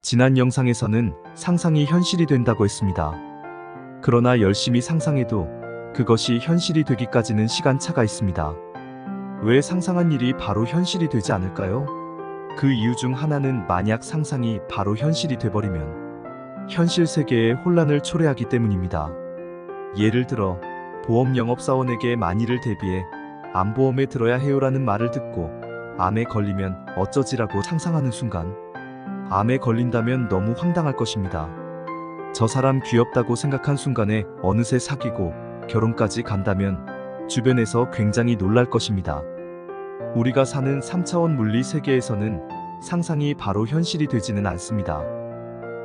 지난 영상에서는 상상이 현실이 된다고 했습니다. 그러나 열심히 상상해도 그것이 현실이 되기까지는 시간차가 있습니다. 왜 상상한 일이 바로 현실이 되지 않을까요? 그 이유 중 하나는 만약 상상이 바로 현실이 돼버리면 현실 세계에 혼란을 초래하기 때문입니다. 예를 들어 보험 영업사원에게 만일을 대비해 암보험에 들어야 해요라는 말을 듣고 암에 걸리면 어쩌지라고 상상하는 순간 암에 걸린다면 너무 황당할 것입니다. 저 사람 귀엽다고 생각한 순간에 어느새 사귀고 결혼까지 간다면 주변에서 굉장히 놀랄 것입니다. 우리가 사는 3차원 물리 세계에서는 상상이 바로 현실이 되지는 않습니다.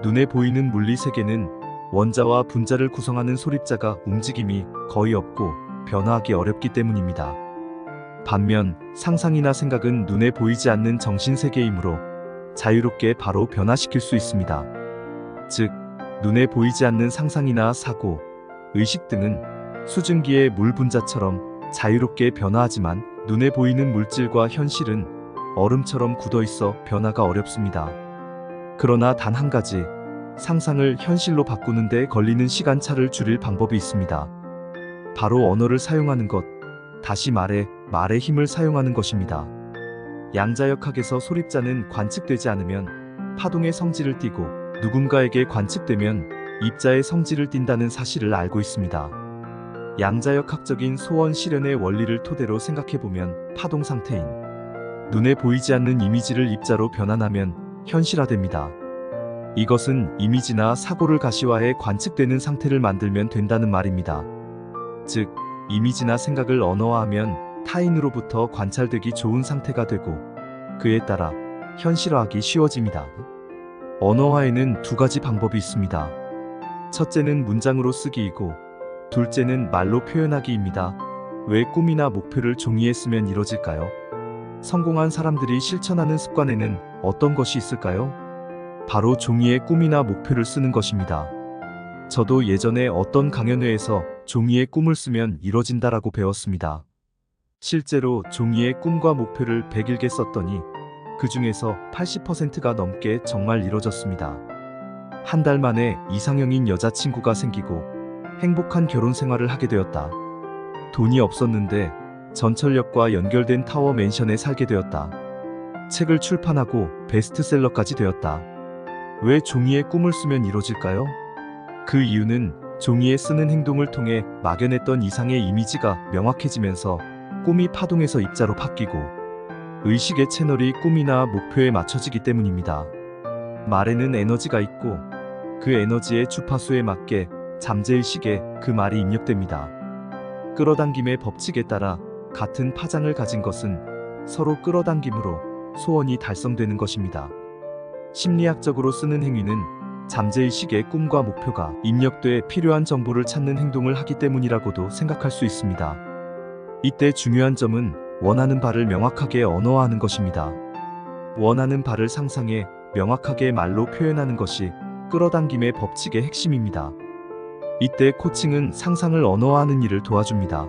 눈에 보이는 물리 세계는 원자와 분자를 구성하는 소립자가 움직임이 거의 없고 변화하기 어렵기 때문입니다. 반면 상상이나 생각은 눈에 보이지 않는 정신 세계이므로 자유롭게 바로 변화시킬 수 있습니다. 즉, 눈에 보이지 않는 상상이나 사고, 의식 등은 수증기의 물 분자처럼 자유롭게 변화하지만 눈에 보이는 물질과 현실은 얼음처럼 굳어 있어 변화가 어렵습니다. 그러나 단 한 가지, 상상을 현실로 바꾸는 데 걸리는 시간차를 줄일 방법이 있습니다. 바로 언어를 사용하는 것, 다시 말해 말의 힘을 사용하는 것입니다. 양자역학에서 소립자는 관측되지 않으면 파동의 성질을 띠고 누군가에게 관측되면 입자의 성질을 띈다는 사실을 알고 있습니다. 양자역학적인 소원 실현의 원리를 토대로 생각해보면 파동 상태인 눈에 보이지 않는 이미지를 입자로 변환하면 현실화됩니다. 이것은 이미지나 사고를 가시화해 관측되는 상태를 만들면 된다는 말입니다. 즉, 이미지나 생각을 언어화하면 타인으로부터 관찰되기 좋은 상태가 되고 그에 따라 현실화하기 쉬워집니다. 언어화에는 두 가지 방법이 있습니다. 첫째는 문장으로 쓰기이고 둘째는 말로 표현하기입니다. 왜 꿈이나 목표를 종이에 쓰면 이뤄질까요? 성공한 사람들이 실천하는 습관에는 어떤 것이 있을까요? 바로 종이에 꿈이나 목표를 쓰는 것입니다. 저도 예전에 어떤 강연회에서 종이에 꿈을 쓰면 이뤄진다라고 배웠습니다. 실제로 종이에 꿈과 목표를 100일게 썼더니 그 중에서 80%가 넘게 정말 이뤄졌습니다. 한 달 만에 이상형인 여자친구가 생기고 행복한 결혼 생활을 하게 되었다. 돈이 없었는데 전철역과 연결된 타워 맨션에 살게 되었다. 책을 출판하고 베스트셀러까지 되었다. 왜 종이에 꿈을 쓰면 이뤄질까요? 그 이유는 종이에 쓰는 행동을 통해 막연했던 이상의 이미지가 명확해지면서 꿈이 파동에서 입자로 바뀌고 의식의 채널이 꿈이나 목표에 맞춰지기 때문입니다. 말에는 에너지가 있고 그 에너지의 주파수에 맞게 잠재의식에 그 말이 입력됩니다. 끌어당김의 법칙에 따라 같은 파장을 가진 것은 서로 끌어당김으로 소원이 달성되는 것입니다. 심리학적으로 쓰는 행위는 잠재의식의 꿈과 목표가 입력돼 필요한 정보를 찾는 행동을 하기 때문이라고도 생각할 수 있습니다. 이때 중요한 점은 원하는 바를 명확하게 언어화하는 것입니다. 원하는 바를 상상해 명확하게 말로 표현하는 것이 끌어당김의 법칙의 핵심입니다. 이때 코칭은 상상을 언어화하는 일을 도와줍니다.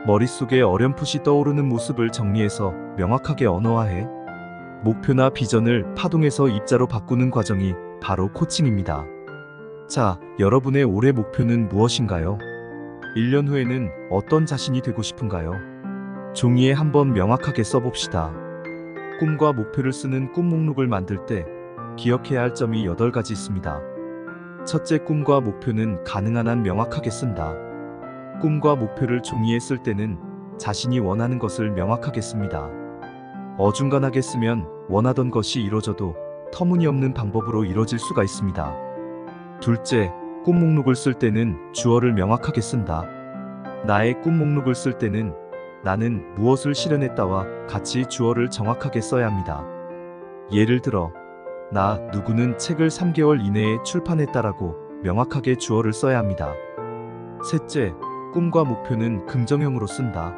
머릿속에 어렴풋이 떠오르는 모습을 정리해서 명확하게 언어화해 목표나 비전을 파동에서 입자로 바꾸는 과정이 바로 코칭입니다. 자, 여러분의 올해 목표는 무엇인가요? 1년 후에는 어떤 자신이 되고 싶은가요? 종이에 한번 명확하게 써봅시다. 꿈과 목표를 쓰는 꿈 목록을 만들 때 기억해야 할 점이 8가지 있습니다. 첫째, 꿈과 목표는 가능한 한 명확하게 쓴다. 꿈과 목표를 종이에 쓸 때는 자신이 원하는 것을 명확하게 씁니다. 어중간하게 쓰면 원하던 것이 이루어져도 터무니없는 방법으로 이루어질 수가 있습니다. 둘째, 꿈 목록을 쓸 때는 주어를 명확하게 쓴다. 나의 꿈 목록을 쓸 때는 나는 무엇을 실현했다와 같이 주어를 정확하게 써야 합니다. 예를 들어, 나 누구는 책을 3개월 이내에 출판했다라고 명확하게 주어를 써야 합니다. 셋째, 꿈과 목표는 긍정형으로 쓴다.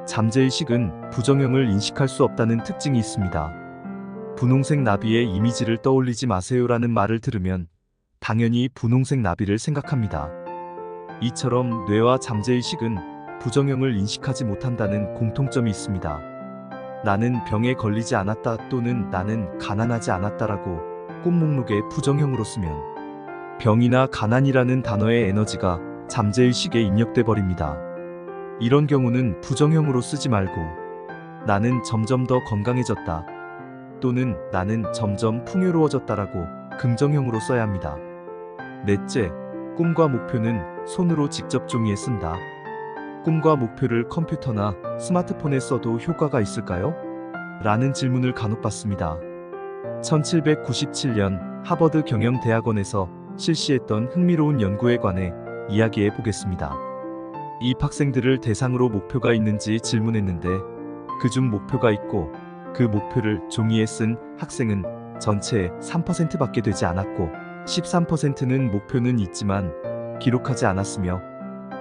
잠재의식은 부정형을 인식할 수 없다는 특징이 있습니다. 분홍색 나비의 이미지를 떠올리지 마세요라는 말을 들으면 당연히 분홍색 나비를 생각합니다. 이처럼 뇌와 잠재의식은 부정형을 인식하지 못한다는 공통점이 있습니다. 나는 병에 걸리지 않았다 또는 나는 가난하지 않았다라고 꿈 목록에 부정형으로 쓰면 병이나 가난이라는 단어의 에너지가 잠재의식에 입력돼 버립니다. 이런 경우는 부정형으로 쓰지 말고 나는 점점 더 건강해졌다 또는 나는 점점 풍요로워졌다라고 긍정형으로 써야 합니다. 넷째, 꿈과 목표는 손으로 직접 종이에 쓴다. 꿈과 목표를 컴퓨터나 스마트폰에 써도 효과가 있을까요? 라는 질문을 간혹 받습니다. 1797년 하버드 경영대학원에서 실시했던 흥미로운 연구에 관해 이야기해 보겠습니다. 입학생들을 대상으로 목표가 있는지 질문했는데 그중 목표가 있고 그 목표를 종이에 쓴 학생은 전체의 3%밖에 되지 않았고 13%는 목표는 있지만 기록하지 않았으며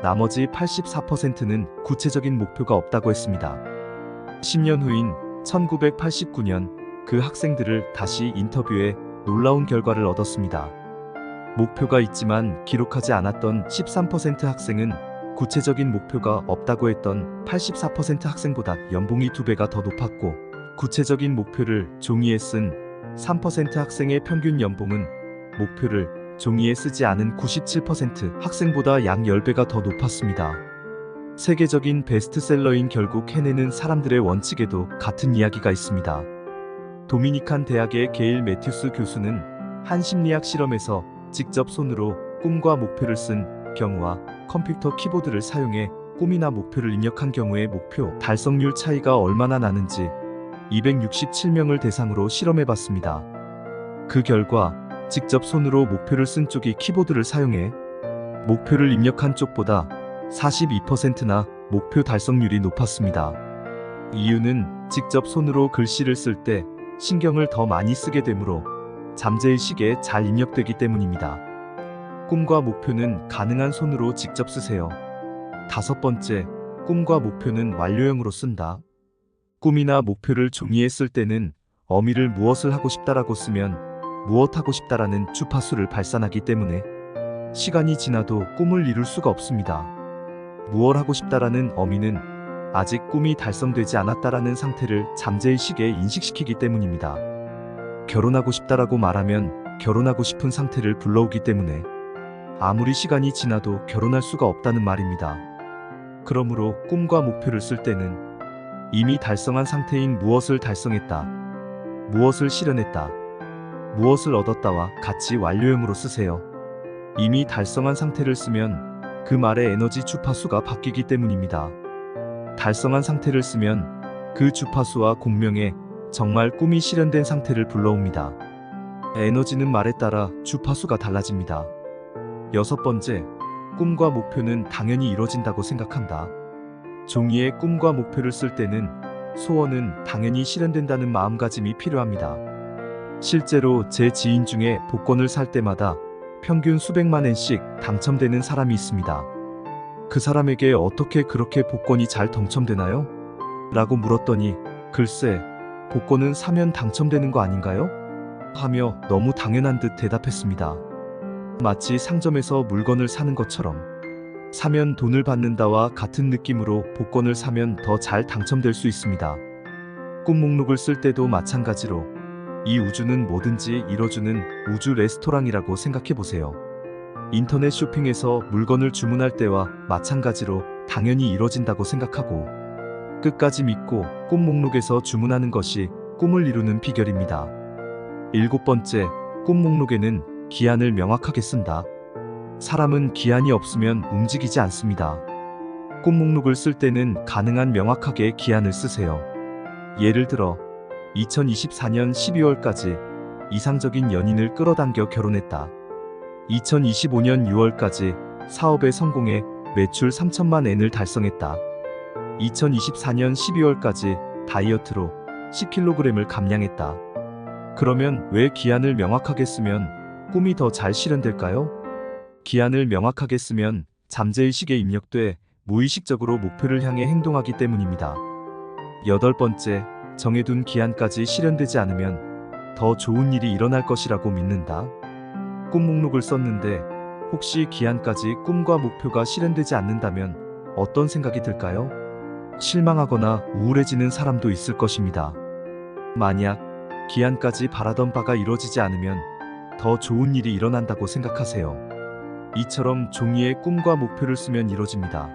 나머지 84%는 구체적인 목표가 없다고 했습니다. 10년 후인 1989년 그 학생들을 다시 인터뷰해 놀라운 결과를 얻었습니다. 목표가 있지만 기록하지 않았던 13% 학생은 구체적인 목표가 없다고 했던 84% 학생보다 연봉이 2배가 더 높았고 구체적인 목표를 종이에 쓴 3% 학생의 평균 연봉은 목표를 종이에 쓰지 않은 97% 학생보다 약 10배가 더 높았습니다. 세계적인 베스트셀러인 결국 해내는 사람들의 원칙에도 같은 이야기가 있습니다. 도미니칸 대학의 게일 매튜스 교수는 한 심리학 실험에서 직접 손으로 꿈과 목표를 쓴 경우와 컴퓨터 키보드를 사용해 꿈이나 목표를 입력한 경우의 목표 달성률 차이가 얼마나 나는지 267명을 대상으로 실험해봤습니다. 그 결과 직접 손으로 목표를 쓴 쪽이 키보드를 사용해 목표를 입력한 쪽보다 42%나 목표 달성률이 높았습니다. 이유는 직접 손으로 글씨를 쓸 때 신경을 더 많이 쓰게 되므로 잠재의식에 잘 입력되기 때문입니다. 꿈과 목표는 가능한 손으로 직접 쓰세요. 5번째, 꿈과 목표는 완료형으로 쓴다. 꿈이나 목표를 종이에 쓸 때는 어미를 무엇을 하고 싶다라고 쓰면 무엇 하고 싶다라는 주파수를 발산하기 때문에 시간이 지나도 꿈을 이룰 수가 없습니다. 무엇 하고 싶다라는 어미는 아직 꿈이 달성되지 않았다라는 상태를 잠재의식에 인식시키기 때문입니다. 결혼하고 싶다라고 말하면 결혼하고 싶은 상태를 불러오기 때문에 아무리 시간이 지나도 결혼할 수가 없다는 말입니다. 그러므로 꿈과 목표를 쓸 때는 이미 달성한 상태인 무엇을 달성했다, 무엇을 실현했다, 무엇을 얻었다와 같이 완료형으로 쓰세요. 이미 달성한 상태를 쓰면 그 말의 에너지 주파수가 바뀌기 때문입니다. 달성한 상태를 쓰면 그 주파수와 공명에 정말 꿈이 실현된 상태를 불러옵니다. 에너지는 말에 따라 주파수가 달라집니다. 6번째, 꿈과 목표는 당연히 이루어진다고 생각한다. 종이에 꿈과 목표를 쓸 때는 소원은 당연히 실현된다는 마음가짐이 필요합니다. 실제로 제 지인 중에 복권을 살 때마다 평균 수백만 엔씩 당첨되는 사람이 있습니다. 그 사람에게 어떻게 그렇게 복권이 잘 당첨되나요? 라고 물었더니 글쎄, 복권은 사면 당첨되는 거 아닌가요? 하며 너무 당연한 듯 대답했습니다. 마치 상점에서 물건을 사는 것처럼 사면 돈을 받는다와 같은 느낌으로 복권을 사면 더 잘 당첨될 수 있습니다. 꿈 목록을 쓸 때도 마찬가지로 이 우주는 뭐든지 이뤄주는 우주 레스토랑이라고 생각해보세요. 인터넷 쇼핑에서 물건을 주문할 때와 마찬가지로 당연히 이뤄진다고 생각하고 끝까지 믿고 꿈 목록에서 주문하는 것이 꿈을 이루는 비결입니다. 7번째, 꿈 목록에는 기한을 명확하게 쓴다. 사람은 기한이 없으면 움직이지 않습니다. 꿈 목록을 쓸 때는 가능한 명확하게 기한을 쓰세요. 예를 들어 2024년 12월까지 이상적인 연인을 끌어당겨 결혼했다. 2025년 6월까지 사업에 성공해 매출 3천만 엔을 달성했다. 2024년 12월까지 다이어트로 10kg을 감량했다. 그러면 왜 기한을 명확하게 쓰면 꿈이 더 잘 실현될까요? 기한을 명확하게 쓰면 잠재의식에 입력돼 무의식적으로 목표를 향해 행동하기 때문입니다. 8번째, 정해둔 기한까지 실현되지 않으면 더 좋은 일이 일어날 것이라고 믿는다. 꿈 목록을 썼는데 혹시 기한까지 꿈과 목표가 실현되지 않는다면 어떤 생각이 들까요? 실망하거나 우울해지는 사람도 있을 것입니다. 만약 기한까지 바라던 바가 이루어지지 않으면 더 좋은 일이 일어난다고 생각하세요. 이처럼 종이에 꿈과 목표를 쓰면 이루어집니다.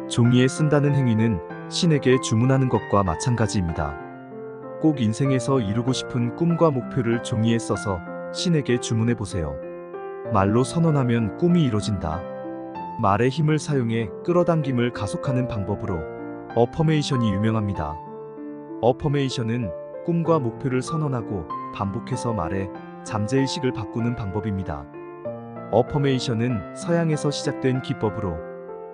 종이에 쓴다는 행위는 신에게 주문하는 것과 마찬가지입니다. 꼭 인생에서 이루고 싶은 꿈과 목표를 종이에 써서 신에게 주문해 보세요. 말로 선언하면 꿈이 이루어진다. 말의 힘을 사용해 끌어당김을 가속하는 방법으로 어퍼메이션이 유명합니다. 어퍼메이션은 꿈과 목표를 선언하고 반복해서 말해 잠재의식을 바꾸는 방법입니다. 어퍼메이션은 서양에서 시작된 기법으로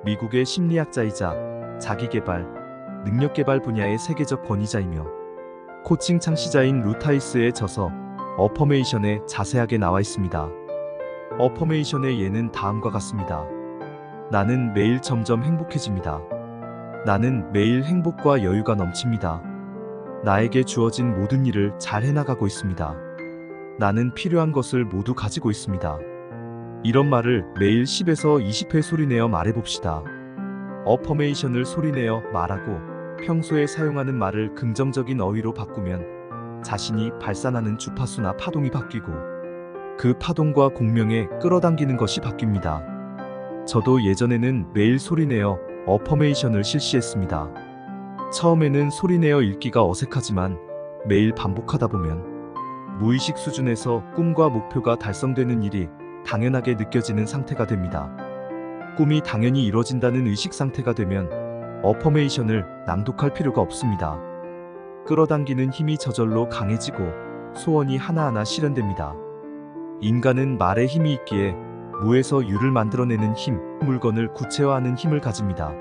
미국의 심리학자이자 자기개발, 능력개발 분야의 세계적 권위자이며 코칭 창시자인 루타이스의 저서 어퍼메이션에 자세하게 나와 있습니다. 어퍼메이션의 예는 다음과 같습니다. 나는 매일 점점 행복해집니다. 나는 매일 행복과 여유가 넘칩니다. 나에게 주어진 모든 일을 잘 해나가고 있습니다. 나는 필요한 것을 모두 가지고 있습니다. 이런 말을 매일 10에서 20회 소리내어 말해봅시다. 어퍼메이션을 소리내어 말하고 평소에 사용하는 말을 긍정적인 어휘로 바꾸면 자신이 발산하는 주파수나 파동이 바뀌고 그 파동과 공명에 끌어당기는 것이 바뀝니다. 저도 예전에는 매일 소리내어 어퍼메이션을 실시했습니다. 처음에는 소리내어 읽기가 어색하지만 매일 반복하다 보면 무의식 수준에서 꿈과 목표가 달성되는 일이 당연하게 느껴지는 상태가 됩니다. 꿈이 당연히 이루어진다는 의식 상태가 되면 어퍼메이션을 낭독할 필요가 없습니다. 끌어당기는 힘이 저절로 강해지고 소원이 하나하나 실현됩니다. 인간은 말에 힘이 있기에 무에서 유를 만들어내는 힘, 물건을 구체화하는 힘을 가집니다.